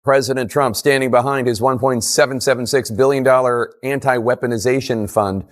President Trump standing behind his $1.776 billion anti-weaponization fund,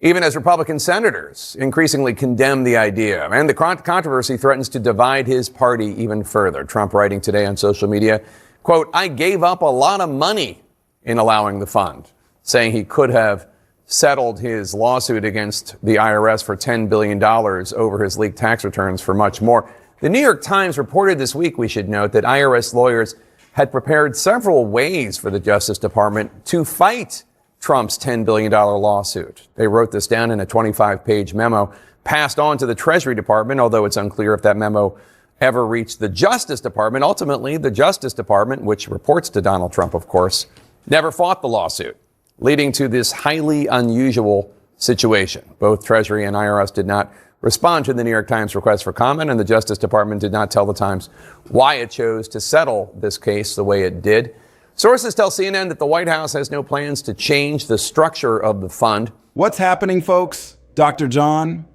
even as Republican senators increasingly condemn the idea. And the controversy threatens to divide his party even further. Trump writing today on social media, quote, "I gave up a lot of money in allowing the fund," saying he could have settled his lawsuit against the IRS for $10 billion over his leaked tax returns for much more. The New York Times reported this week, we should note, that IRS lawyers had prepared several ways for the Justice Department to fight Trump's $10 billion lawsuit. They wrote this down in a 25-page memo passed on to the Treasury Department, although it's unclear if that memo ever reached the Justice Department. Ultimately, the Justice Department, which reports to Donald Trump, of course, never fought the lawsuit, leading to this highly unusual situation. Both Treasury and IRS did not respond to the New York Times request for comment, and the Justice Department did not tell the Times why it chose to settle this case the way it did. Sources tell CNN that the White House has no plans to change the structure of the fund. What's happening, folks? Dr. John?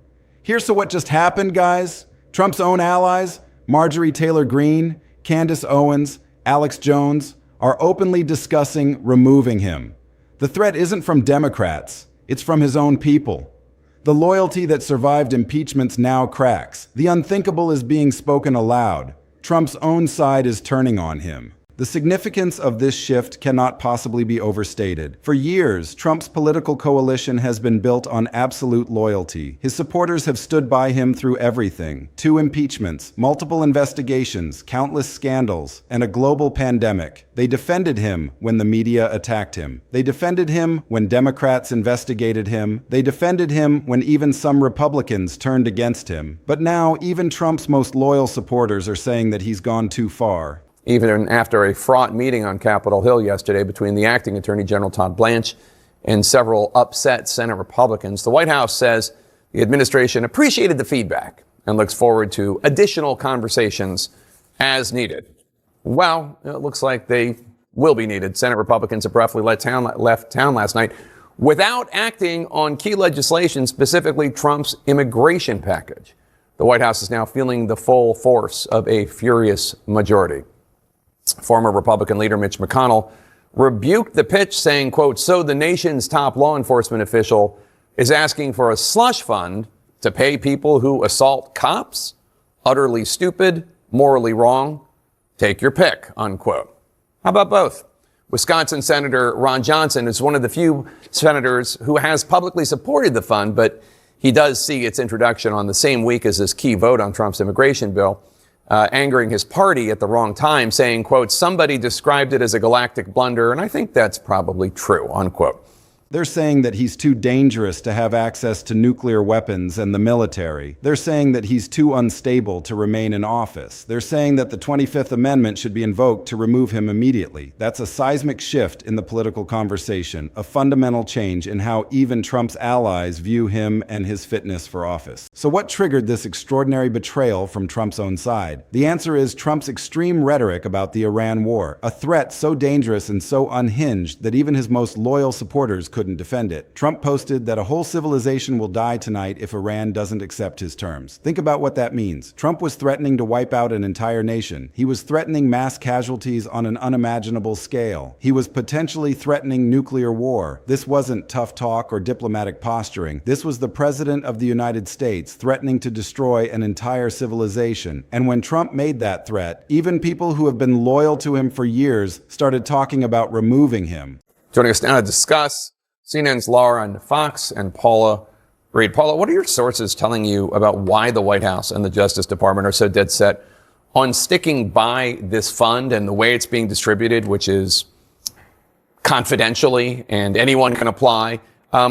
Here's to what just happened, guys. Trump's own allies, Marjorie Taylor Greene, Candace Owens, Alex Jones, are openly discussing removing him. The threat isn't from Democrats. It's from his own people. The loyalty that survived impeachments now cracks. The unthinkable is being spoken aloud. Trump's own side is turning on him. The significance of this shift cannot possibly be overstated. For years, Trump's political coalition has been built on absolute loyalty. His supporters have stood by him through everything. 2 impeachments, multiple investigations, countless scandals, and a global pandemic. They defended him when the media attacked him. They defended him when Democrats investigated him. They defended him when even some Republicans turned against him. But now, even Trump's most loyal supporters are saying that he's gone too far. Even after a fraught meeting on Capitol Hill yesterday between the acting Attorney General Todd Blanche and several upset Senate Republicans, the White House says the administration appreciated the feedback and looks forward to additional conversations as needed. Well, it looks like they will be needed. Senate Republicans abruptly left town last night without acting on key legislation, specifically Trump's immigration package. The White House is now feeling the full force of a furious majority. Former Republican leader Mitch McConnell rebuked the pitch, saying, quote, "So the nation's top law enforcement official is asking for a slush fund to pay people who assault cops? Utterly stupid, morally wrong. Take your pick," unquote. How about both? Wisconsin Senator Ron Johnson is one of the few senators who has publicly supported the fund, but he does see its introduction on the same week as his key vote on Trump's immigration bill. Angering his party at the wrong time, saying, quote, "Somebody described it as a galactic blunder, and I think that's probably true," unquote. They're saying that he's too dangerous to have access to nuclear weapons and the military. They're saying that he's too unstable to remain in office. They're saying that the 25th Amendment should be invoked to remove him immediately. That's a seismic shift in the political conversation, a fundamental change in how even Trump's allies view him and his fitness for office. So what triggered this extraordinary betrayal from Trump's own side? The answer is Trump's extreme rhetoric about the Iran war, a threat so dangerous and so unhinged that even his most loyal supporters couldn't defend it. Trump posted that a whole civilization will die tonight if Iran doesn't accept his terms. Think about what that means. Trump was threatening to wipe out an entire nation. He was threatening mass casualties on an unimaginable scale. He was potentially threatening nuclear war. This wasn't tough talk or diplomatic posturing. This was the President of the United States threatening to destroy an entire civilization. And when Trump made that threat, even people who have been loyal to him for years started talking about removing him. Joining us now to discuss, CNN's Laura Fox and Paula Reed. Paula, what are your sources telling you about why the White House and the Justice Department are so dead set on sticking by this fund and the way it's being distributed, which is confidentially and anyone can apply,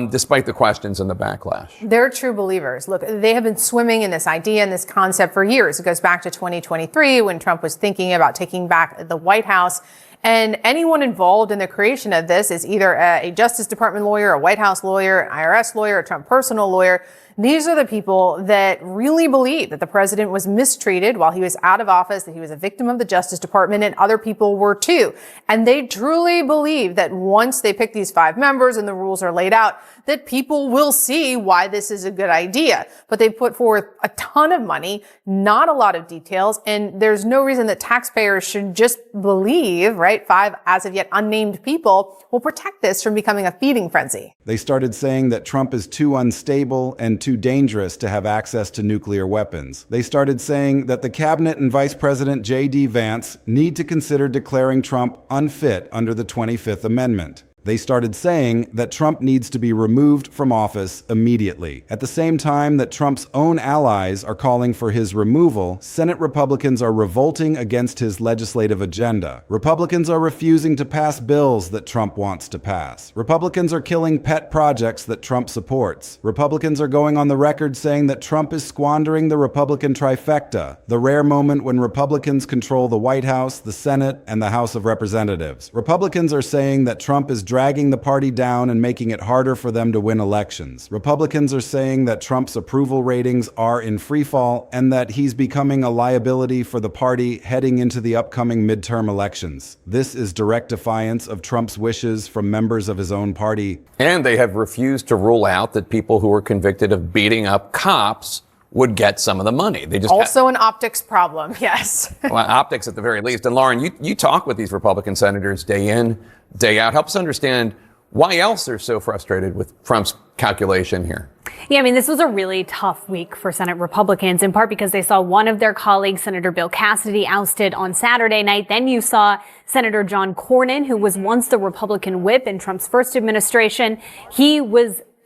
despite the questions and the backlash? They're true believers. Look, they have been swimming in this idea and this concept for years. It goes back to 2023 when Trump was thinking about taking back the White House. And anyone involved in the creation of this is either a Justice Department lawyer, a White House lawyer, an IRS lawyer, a Trump personal lawyer. These are the people that really believe that the president was mistreated while he was out of office, that he was a victim of the Justice Department, and other people were too. And they truly believe that once they pick these 5 members and the rules are laid out, that people will see why this is a good idea. But they put forth a ton of money, not a lot of details, and there's no reason that taxpayers should just believe, right, 5 as of yet unnamed people will protect this from becoming a feeding frenzy. They started saying that Trump is too unstable and too dangerous to have access to nuclear weapons. They started saying that the cabinet and Vice President J.D. Vance need to consider declaring Trump unfit under the 25th Amendment. They started saying that Trump needs to be removed from office immediately. At the same time that Trump's own allies are calling for his removal, Senate Republicans are revolting against his legislative agenda. Republicans are refusing to pass bills that Trump wants to pass. Republicans are killing pet projects that Trump supports. Republicans are going on the record saying that Trump is squandering the Republican trifecta, the rare moment when Republicans control the White House, the Senate, and the House of Representatives. Republicans are saying that Trump is dragging the party down and making it harder for them to win elections. Republicans are saying that Trump's approval ratings are in freefall and that he's becoming a liability for the party heading into the upcoming midterm elections. This is direct defiance of Trump's wishes from members of his own party. And they have refused to rule out that people who were convicted of beating up cops would get some of the money. They just also an optics problem, yes. Well, optics at the very least. And Lauren, you talk with these Republican senators day in, day out. Help us understand why else they're so frustrated with Trump's calculation here. Yeah, I mean, this was a really tough week for Senate Republicans, in part because they saw one of their colleagues, Senator Bill Cassidy, ousted on Saturday night. Then you saw Senator John Cornyn, who was once the Republican whip in Trump's first administration.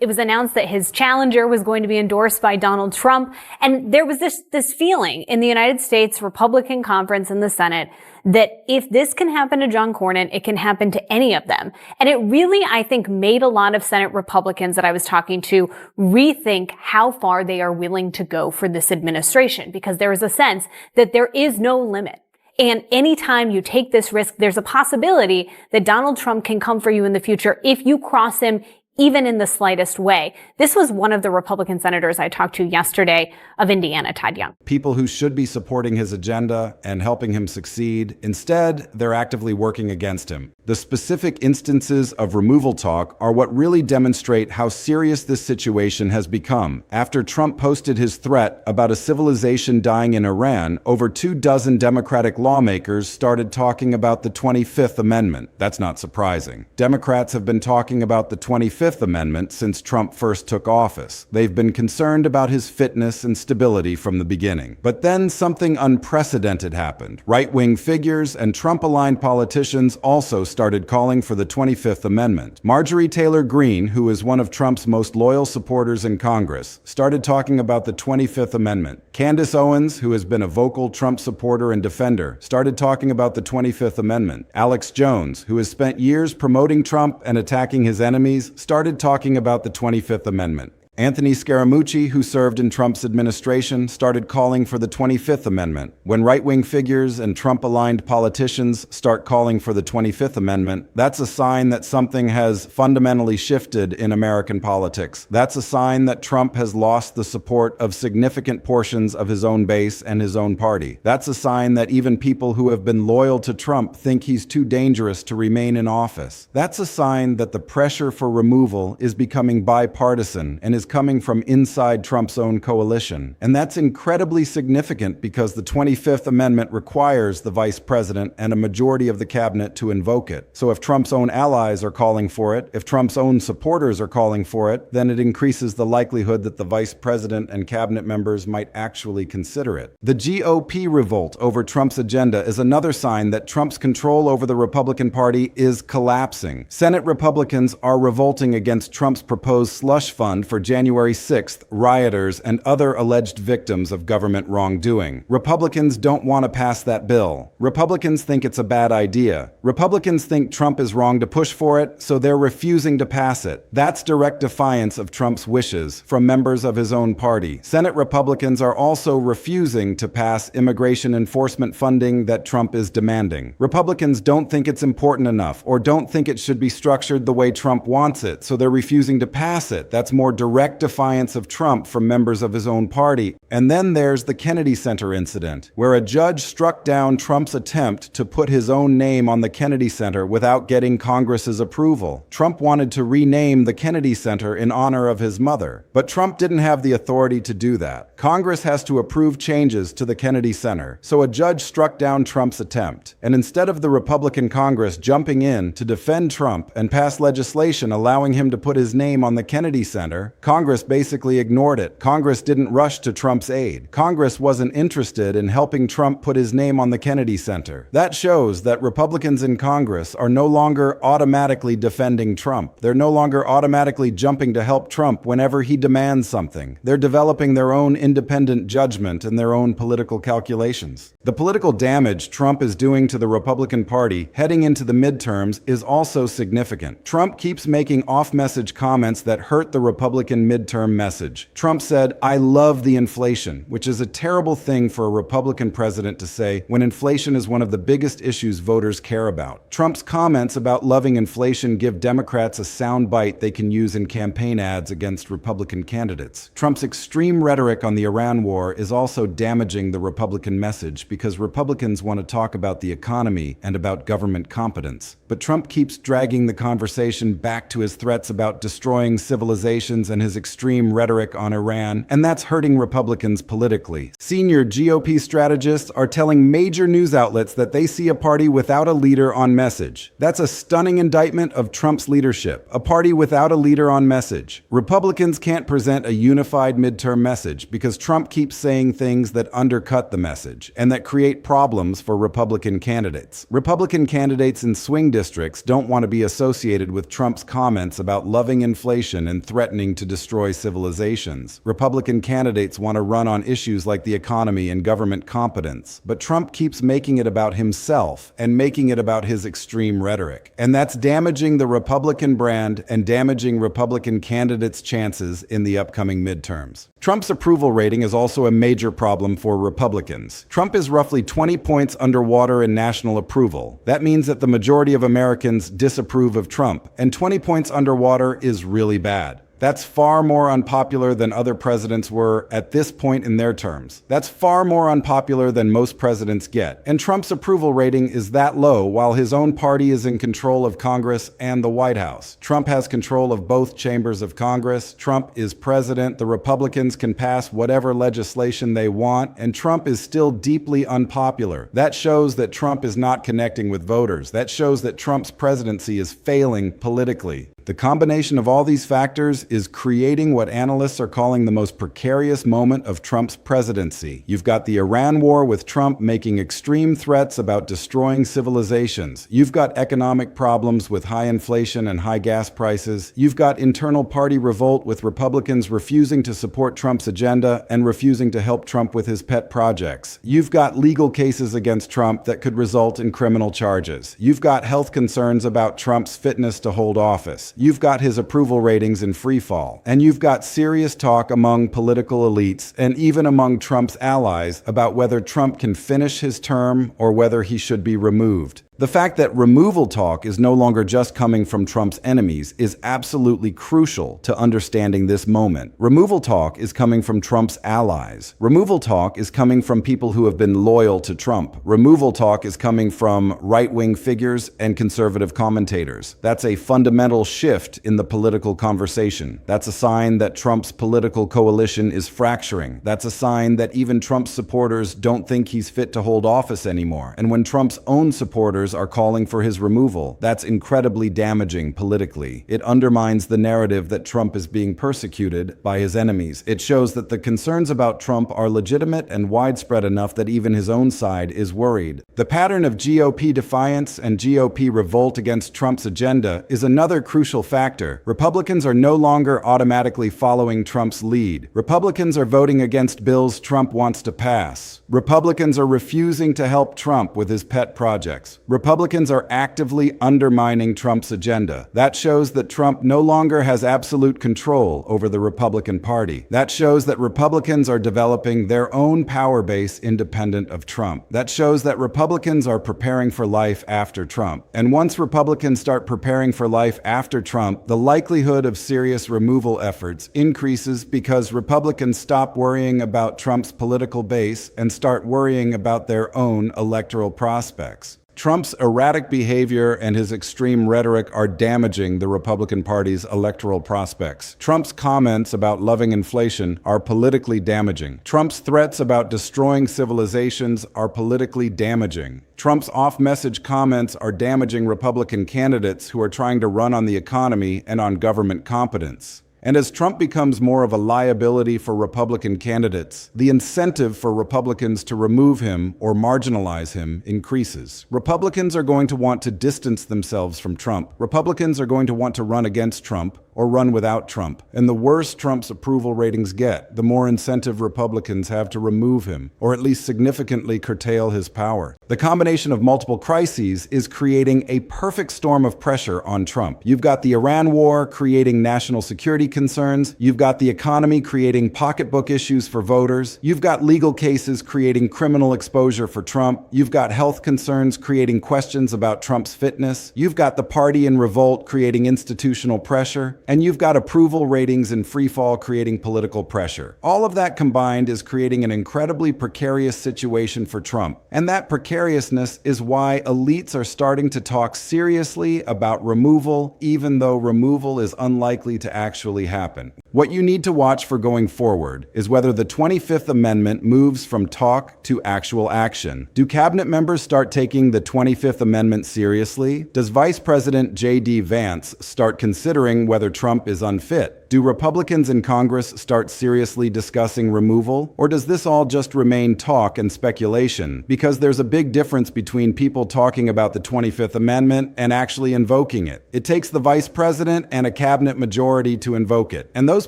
It was announced that his challenger was going to be endorsed by Donald Trump. And there was this feeling in the United States Republican conference in the Senate that if this can happen to John Cornyn, it can happen to any of them. And it really, I think, made a lot of Senate Republicans that I was talking to rethink how far they are willing to go for this administration, because there is a sense that there is no limit. And anytime you take this risk, there's a possibility that Donald Trump can come for you in the future if you cross him even in the slightest way. This was one of the Republican senators I talked to yesterday of Indiana, Todd Young. People who should be supporting his agenda and helping him succeed, instead, they're actively working against him. The specific instances of removal talk are what really demonstrate how serious this situation has become. After Trump posted his threat about a civilization dying in Iran, over 24 Democratic lawmakers started talking about the 25th Amendment. That's not surprising. Democrats have been talking about the 25th Amendment since Trump first took office. They've been concerned about his fitness and stability from the beginning. But then something unprecedented happened. Right-wing figures and Trump-aligned politicians also started calling for the 25th Amendment. Marjorie Taylor Greene, who is one of Trump's most loyal supporters in Congress, started talking about the 25th Amendment. Candace Owens, who has been a vocal Trump supporter and defender, started talking about the 25th Amendment. Alex Jones, who has spent years promoting Trump and attacking his enemies, started talking about the 25th Amendment. Anthony Scaramucci, who served in Trump's administration, started calling for the 25th Amendment. When right-wing figures and Trump-aligned politicians start calling for the 25th Amendment, that's a sign that something has fundamentally shifted in American politics. That's a sign that Trump has lost the support of significant portions of his own base and his own party. That's a sign that even people who have been loyal to Trump think he's too dangerous to remain in office. That's a sign that the pressure for removal is becoming bipartisan and is coming from inside Trump's own coalition. And that's incredibly significant because the 25th Amendment requires the vice president and a majority of the cabinet to invoke it. So if Trump's own allies are calling for it, if Trump's own supporters are calling for it, then it increases the likelihood that the vice president and cabinet members might actually consider it. The GOP revolt over Trump's agenda is another sign that Trump's control over the Republican Party is collapsing. Senate Republicans are revolting against Trump's proposed slush fund for January 6th rioters and other alleged victims of government wrongdoing. Republicans don't want to pass that bill. Republicans think it's a bad idea. Republicans think Trump is wrong to push for it, so they're refusing to pass it. That's direct defiance of Trump's wishes from members of his own party. Senate Republicans are also refusing to pass immigration enforcement funding that Trump is demanding. Republicans don't think it's important enough or don't think it should be structured the way Trump wants it, so they're refusing to pass it. That's more direct direct defiance of Trump from members of his own party. And then there's the Kennedy Center incident, where a judge struck down Trump's attempt to put his own name on the Kennedy Center without getting Congress's approval. Trump wanted to rename the Kennedy Center in honor of his mother, but Trump didn't have the authority to do that. Congress has to approve changes to the Kennedy Center, so a judge struck down Trump's attempt. And instead of the Republican Congress jumping in to defend Trump and pass legislation allowing him to put his name on the Kennedy Center, Congress basically ignored it. Congress didn't rush to Trump's aid. Congress wasn't interested in helping Trump put his name on the Kennedy Center. That shows that Republicans in Congress are no longer automatically defending Trump. They're no longer automatically jumping to help Trump whenever he demands something. They're developing their own independent judgment and their own political calculations. The political damage Trump is doing to the Republican Party heading into the midterms is also significant. Trump keeps making off-message comments that hurt the Republican midterm message. Trump said, "I love the inflation," which is a terrible thing for a Republican president to say when inflation is one of the biggest issues voters care about. Trump's comments about loving inflation give Democrats a soundbite they can use in campaign ads against Republican candidates. Trump's extreme rhetoric on the Iran war is also damaging the Republican message because Republicans want to talk about the economy and about government competence. But Trump keeps dragging the conversation back to his threats about destroying civilizations and his extreme rhetoric on Iran, and that's hurting Republicans politically. Senior GOP strategists are telling major news outlets that they see a party without a leader on message. That's a stunning indictment of Trump's leadership. A party without a leader on message. Republicans can't present a unified midterm message because Trump keeps saying things that undercut the message and that create problems for Republican candidates. Republican candidates in swing districts don't want to be associated with Trump's comments about loving inflation and threatening to destroy civilizations. Republican candidates want to run on issues like the economy and government competence, but Trump keeps making it about himself and making it about his extreme rhetoric. And that's damaging the Republican brand and damaging Republican candidates' chances in the upcoming midterms. Trump's approval rating is also a major problem for Republicans. Trump is roughly 20 points underwater in national approval. That means that the majority of Americans disapprove of Trump, and 20 points underwater is really bad. That's far more unpopular than other presidents were at this point in their terms. That's far more unpopular than most presidents get. And Trump's approval rating is that low while his own party is in control of Congress and the White House. Trump has control of both chambers of Congress. Trump is president. The Republicans can pass whatever legislation they want, and Trump is still deeply unpopular. That shows that Trump is not connecting with voters. That shows that Trump's presidency is failing politically. The combination of all these factors is creating what analysts are calling the most precarious moment of Trump's presidency. You've got the Iran war with Trump making extreme threats about destroying civilizations. You've got economic problems with high inflation and high gas prices. You've got internal party revolt with Republicans refusing to support Trump's agenda and refusing to help Trump with his pet projects. You've got legal cases against Trump that could result in criminal charges. You've got health concerns about Trump's fitness to hold office. You've got his approval ratings in free fall. And you've got serious talk among political elites and even among Trump's allies about whether Trump can finish his term or whether he should be removed. The fact that removal talk is no longer just coming from Trump's enemies is absolutely crucial to understanding this moment. Removal talk is coming from Trump's allies. Removal talk is coming from people who have been loyal to Trump. Removal talk is coming from right-wing figures and conservative commentators. That's a fundamental shift in the political conversation. That's a sign that Trump's political coalition is fracturing. That's a sign that even Trump's supporters don't think he's fit to hold office anymore. And when Trump's own supporters are calling for his removal, that's incredibly damaging politically. It undermines the narrative that Trump is being persecuted by his enemies. It shows that the concerns about Trump are legitimate and widespread enough that even his own side is worried. The pattern of GOP defiance and GOP revolt against Trump's agenda is another crucial factor. Republicans are no longer automatically following Trump's lead. Republicans are voting against bills Trump wants to pass. Republicans are refusing to help Trump with his pet projects. Republicans are actively undermining Trump's agenda. That shows that Trump no longer has absolute control over the Republican Party. That shows that Republicans are developing their own power base independent of Trump. That shows that Republicans are preparing for life after Trump. And once Republicans start preparing for life after Trump, the likelihood of serious removal efforts increases because Republicans stop worrying about Trump's political base and start worrying about their own electoral prospects. Trump's erratic behavior and his extreme rhetoric are damaging the Republican Party's electoral prospects. Trump's comments about loving inflation are politically damaging. Trump's threats about destroying civilizations are politically damaging. Trump's off-message comments are damaging Republican candidates who are trying to run on the economy and on government competence. And as Trump becomes more of a liability for Republican candidates, the incentive for Republicans to remove him or marginalize him increases. Republicans are going to want to distance themselves from Trump. Republicans are going to want to run against Trump or run without Trump. And the worse Trump's approval ratings get, the more incentive Republicans have to remove him, or at least significantly curtail his power. The combination of multiple crises is creating a perfect storm of pressure on Trump. You've got the Iran war creating national security concerns. You've got the economy creating pocketbook issues for voters. You've got legal cases creating criminal exposure for Trump. You've got health concerns creating questions about Trump's fitness. You've got the party in revolt creating institutional pressure. And you've got approval ratings in freefall creating political pressure. All of that combined is creating an incredibly precarious situation for Trump. And that precariousness is why elites are starting to talk seriously about removal, even though removal is unlikely to actually happen. What you need to watch for going forward is whether the 25th Amendment moves from talk to actual action. Do cabinet members start taking the 25th Amendment seriously? Does Vice President J.D. Vance start considering whether Trump is unfit? Do Republicans in Congress start seriously discussing removal? Or does this all just remain talk and speculation? Because there's a big difference between people talking about the 25th Amendment and actually invoking it. It takes the vice president and a cabinet majority to invoke it. And those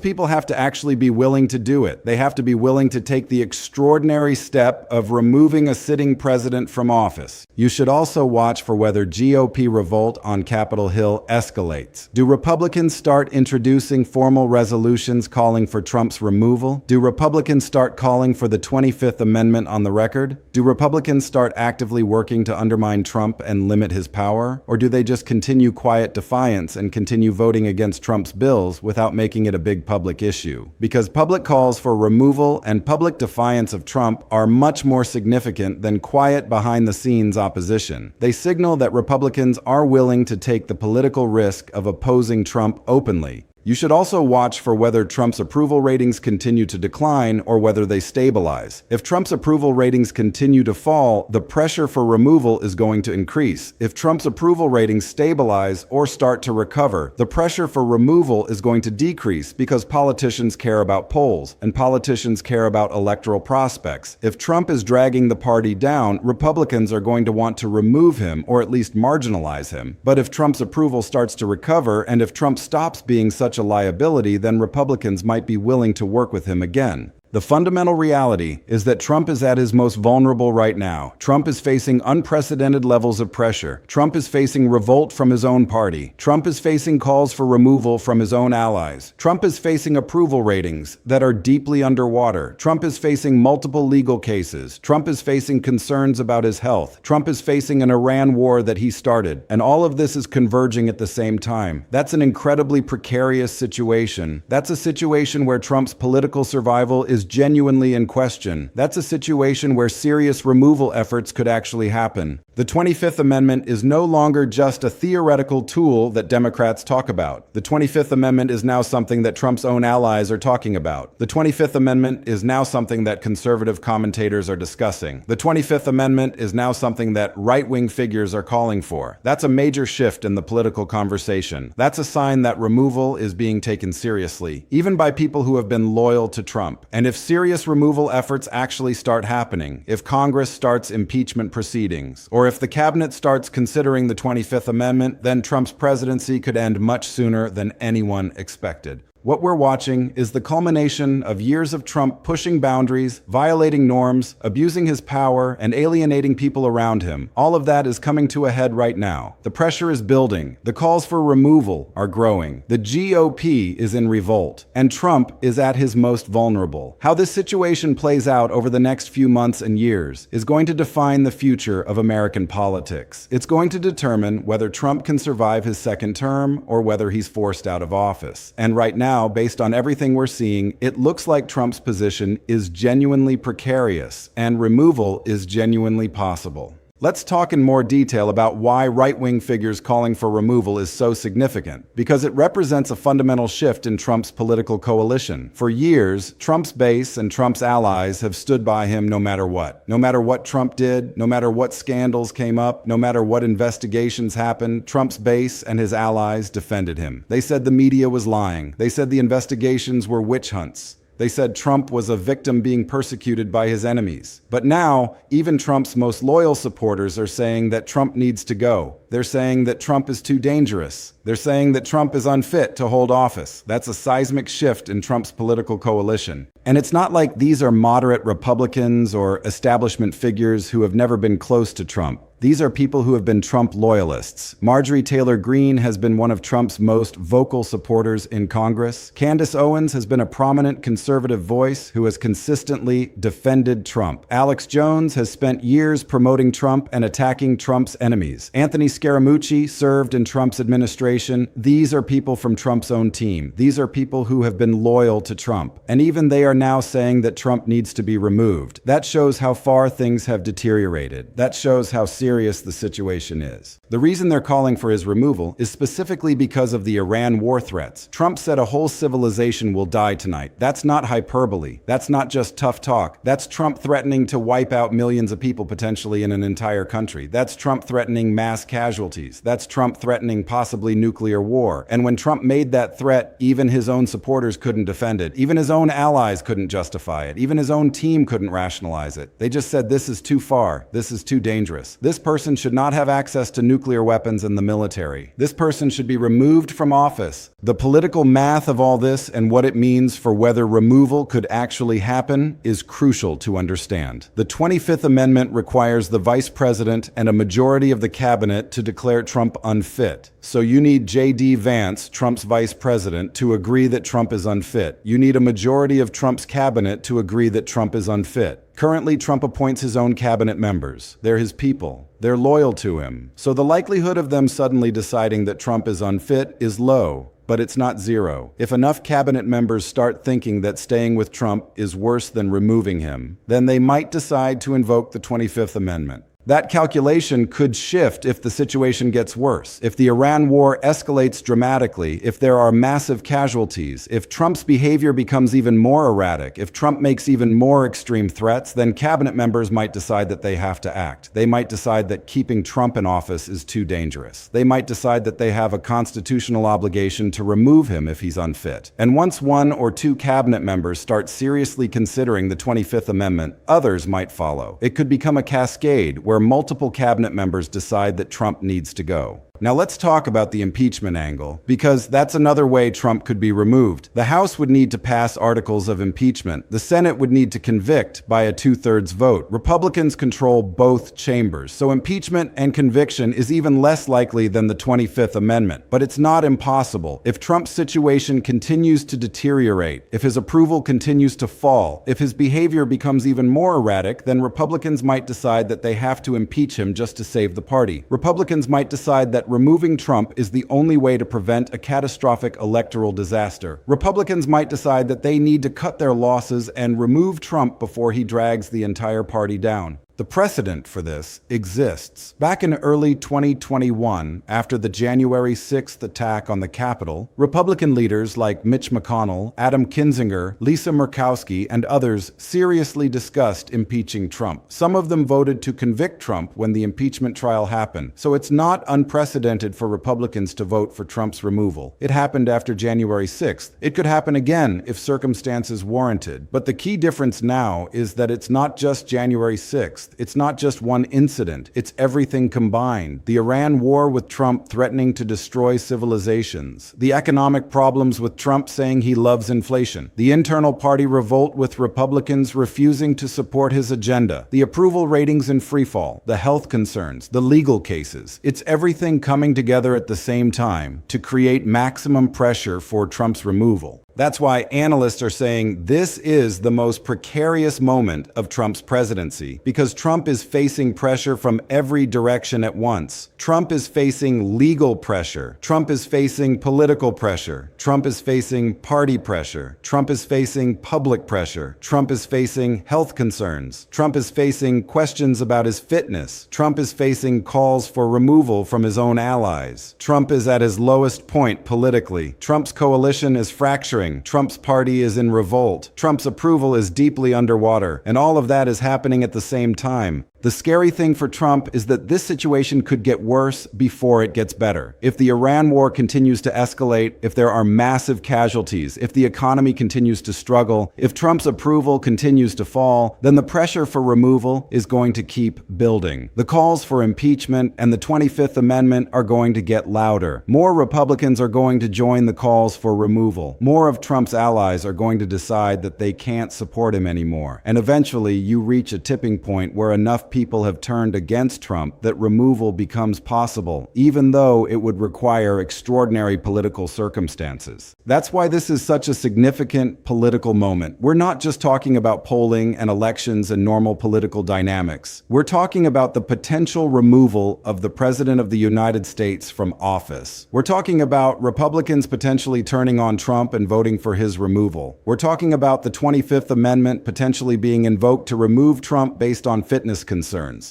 people have to actually be willing to do it. They have to be willing to take the extraordinary step of removing a sitting president from office. You should also watch for whether GOP revolt on Capitol Hill escalates. Do Republicans start introducing formal resolutions calling for Trump's removal? Do Republicans start calling for the 25th Amendment on the record? Do Republicans start actively working to undermine Trump and limit his power? Or do they just continue quiet defiance and continue voting against Trump's bills without making it a big public issue? Because public calls for removal and public defiance of Trump are much more significant than quiet behind-the-scenes opposition. They signal that Republicans are willing to take the political risk of opposing Trump openly. You should also watch for whether Trump's approval ratings continue to decline or whether they stabilize. If Trump's approval ratings continue to fall, the pressure for removal is going to increase. If Trump's approval ratings stabilize or start to recover, the pressure for removal is going to decrease because politicians care about polls and politicians care about electoral prospects. If Trump is dragging the party down, Republicans are going to want to remove him or at least marginalize him. But if Trump's approval starts to recover and if Trump stops being such a liability, then Republicans might be willing to work with him again. The fundamental reality is that Trump is at his most vulnerable right now. Trump is facing unprecedented levels of pressure. Trump is facing revolt from his own party. Trump is facing calls for removal from his own allies. Trump is facing approval ratings that are deeply underwater. Trump is facing multiple legal cases. Trump is facing concerns about his health. Trump is facing an Iran war that he started. And all of this is converging at the same time. That's an incredibly precarious situation. That's a situation where Trump's political survival is genuinely in question. That's a situation where serious removal efforts could actually happen. The 25th Amendment is no longer just a theoretical tool that Democrats talk about. The 25th Amendment is now something that Trump's own allies are talking about. The 25th Amendment is now something that conservative commentators are discussing. The 25th Amendment is now something that right-wing figures are calling for. That's a major shift in the political conversation. That's a sign that removal is being taken seriously, even by people who have been loyal to Trump. And if serious removal efforts actually start happening, if Congress starts impeachment proceedings, or if the cabinet starts considering the 25th Amendment, then Trump's presidency could end much sooner than anyone expected. What we're watching is the culmination of years of Trump pushing boundaries, violating norms, abusing his power, and alienating people around him. All of that is coming to a head right now. The pressure is building. The calls for removal are growing. The GOP is in revolt, and Trump is at his most vulnerable. How this situation plays out over the next few months and years is going to define the future of American politics. It's going to determine whether Trump can survive his second term or whether he's forced out of office. And right now, based on everything we're seeing, it looks like Trump's position is genuinely precarious and removal is genuinely possible. Let's talk in more detail about why right-wing figures calling for removal is so significant, because it represents a fundamental shift in Trump's political coalition. For years, Trump's base and Trump's allies have stood by him no matter what. No matter what Trump did, no matter what scandals came up, no matter what investigations happened, Trump's base and his allies defended him. They said the media was lying. They said the investigations were witch hunts. They said Trump was a victim being persecuted by his enemies. But now, even Trump's most loyal supporters are saying that Trump needs to go. They're saying that Trump is too dangerous. They're saying that Trump is unfit to hold office. That's a seismic shift in Trump's political coalition. And it's not like these are moderate Republicans or establishment figures who have never been close to Trump. These are people who have been Trump loyalists. Marjorie Taylor Greene has been one of Trump's most vocal supporters in Congress. Candace Owens has been a prominent conservative voice who has consistently defended Trump. Alex Jones has spent years promoting Trump and attacking Trump's enemies. Anthony Scaramucci served in Trump's administration. These are people from Trump's own team. These are people who have been loyal to Trump. And even they are now saying that Trump needs to be removed. That shows how far things have deteriorated. That shows how serious the situation is. The reason they're calling for his removal is specifically because of the Iran war threats. Trump said a whole civilization will die tonight. That's not hyperbole. That's not just tough talk. That's Trump threatening to wipe out millions of people potentially in an entire country. That's Trump threatening mass casualties. That's Trump threatening possibly nuclear war. And when Trump made that threat, even his own supporters couldn't defend it. Even his own allies couldn't justify it. Even his own team couldn't rationalize it. They just said, this is too far. This is too dangerous. This person should not have access to nuclear weapons in the military. This person should be removed from office. The political math of all this and what it means for whether removal could actually happen is crucial to understand. The 25th Amendment requires the vice president and a majority of the cabinet to declare Trump unfit. So you need J.D. Vance, Trump's vice president, to agree that Trump is unfit. You need a majority of Trump's cabinet to agree that Trump is unfit. Currently, Trump appoints his own cabinet members. They're his people. They're loyal to him. So the likelihood of them suddenly deciding that Trump is unfit is low, but it's not zero. If enough cabinet members start thinking that staying with Trump is worse than removing him, then they might decide to invoke the 25th Amendment. That calculation could shift if the situation gets worse, if the Iran war escalates dramatically, if there are massive casualties, if Trump's behavior becomes even more erratic, if Trump makes even more extreme threats, then cabinet members might decide that they have to act. They might decide that keeping Trump in office is too dangerous. They might decide that they have a constitutional obligation to remove him if he's unfit. And once one or two cabinet members start seriously considering the 25th Amendment, others might follow. It could become a cascade where multiple cabinet members decide that Trump needs to go. Now let's talk about the impeachment angle, because that's another way Trump could be removed. The House would need to pass articles of impeachment. The Senate would need to convict by a 2/3 vote. Republicans control both chambers, so impeachment and conviction is even less likely than the 25th Amendment. But it's not impossible. If Trump's situation continues to deteriorate, if his approval continues to fall, if his behavior becomes even more erratic, then Republicans might decide that they have to impeach him just to save the party. Republicans might decide that removing Trump is the only way to prevent a catastrophic electoral disaster. Republicans might decide that they need to cut their losses and remove Trump before he drags the entire party down. The precedent for this exists. Back in early 2021, after the January 6th attack on the Capitol, Republican leaders like Mitch McConnell, Adam Kinzinger, Lisa Murkowski, and others seriously discussed impeaching Trump. Some of them voted to convict Trump when the impeachment trial happened, so it's not unprecedented for Republicans to vote for Trump's removal. It happened after January 6th. It could happen again if circumstances warranted. But the key difference now is that it's not just January 6th. 6th. It's not just one incident, it's everything combined. The Iran war with Trump threatening to destroy civilizations. The economic problems with Trump saying he loves inflation. The internal party revolt with Republicans refusing to support his agenda. The approval ratings in freefall. The health concerns. The legal cases. It's everything coming together at the same time to create maximum pressure for Trump's removal. That's why analysts are saying this is the most precarious moment of Trump's presidency, because Trump is facing pressure from every direction at once. Trump is facing legal pressure. Trump is facing political pressure. Trump is facing party pressure. Trump is facing public pressure. Trump is facing health concerns. Trump is facing questions about his fitness. Trump is facing calls for removal from his own allies. Trump is at his lowest point politically. Trump's coalition is fracturing. Trump's party is in revolt. Trump's approval is deeply underwater. And all of that is happening at the same time. The scary thing for Trump is that this situation could get worse before it gets better. If the Iran war continues to escalate, if there are massive casualties, if the economy continues to struggle, if Trump's approval continues to fall, then the pressure for removal is going to keep building. The calls for impeachment and the 25th Amendment are going to get louder. More Republicans are going to join the calls for removal. More of Trump's allies are going to decide that they can't support him anymore. And eventually you reach a tipping point where enough people have turned against Trump that removal becomes possible, even though it would require extraordinary political circumstances. That's why this is such a significant political moment. We're not just talking about polling and elections and normal political dynamics. We're talking about the potential removal of the President of the United States from office. We're talking about Republicans potentially turning on Trump and voting for his removal. We're talking about the 25th Amendment potentially being invoked to remove Trump based on fitness concerns.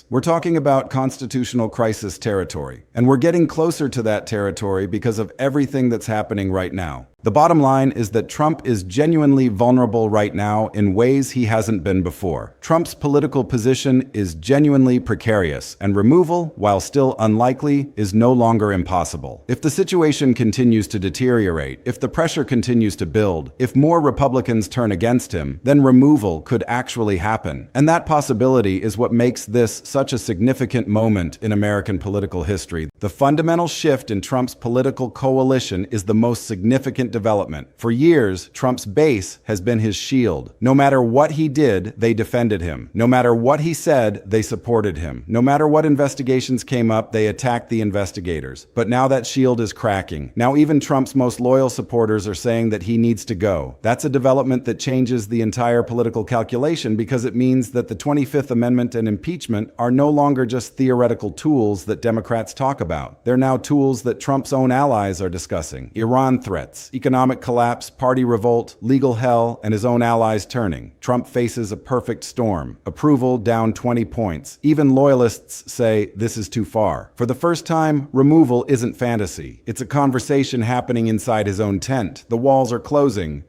We're talking about constitutional crisis territory, and we're getting closer to that territory because of everything that's happening right now. The bottom line is that Trump is genuinely vulnerable right now in ways he hasn't been before. Trump's political position is genuinely precarious, and removal, while still unlikely, is no longer impossible. If the situation continues to deteriorate, if the pressure continues to build, if more Republicans turn against him, then removal could actually happen. And that possibility is what makes this such a significant moment in American political history. The fundamental shift in Trump's political coalition is the most significant development. For years, Trump's base has been his shield. No matter what he did, they defended him. No matter what he said, they supported him. No matter what investigations came up, they attacked the investigators. But now that shield is cracking. Now even Trump's most loyal supporters are saying that he needs to go. That's a development that changes the entire political calculation, because it means that the 25th Amendment and impeachment are no longer just theoretical tools that Democrats talk about. They're now tools that Trump's own allies are discussing. Iran threats, economic collapse, party revolt, legal hell, and his own allies turning. Trump faces a perfect storm. Approval down 20 points. Even loyalists say this is too far. For the first time, removal isn't fantasy. It's a conversation happening inside his own tent. The walls are closing,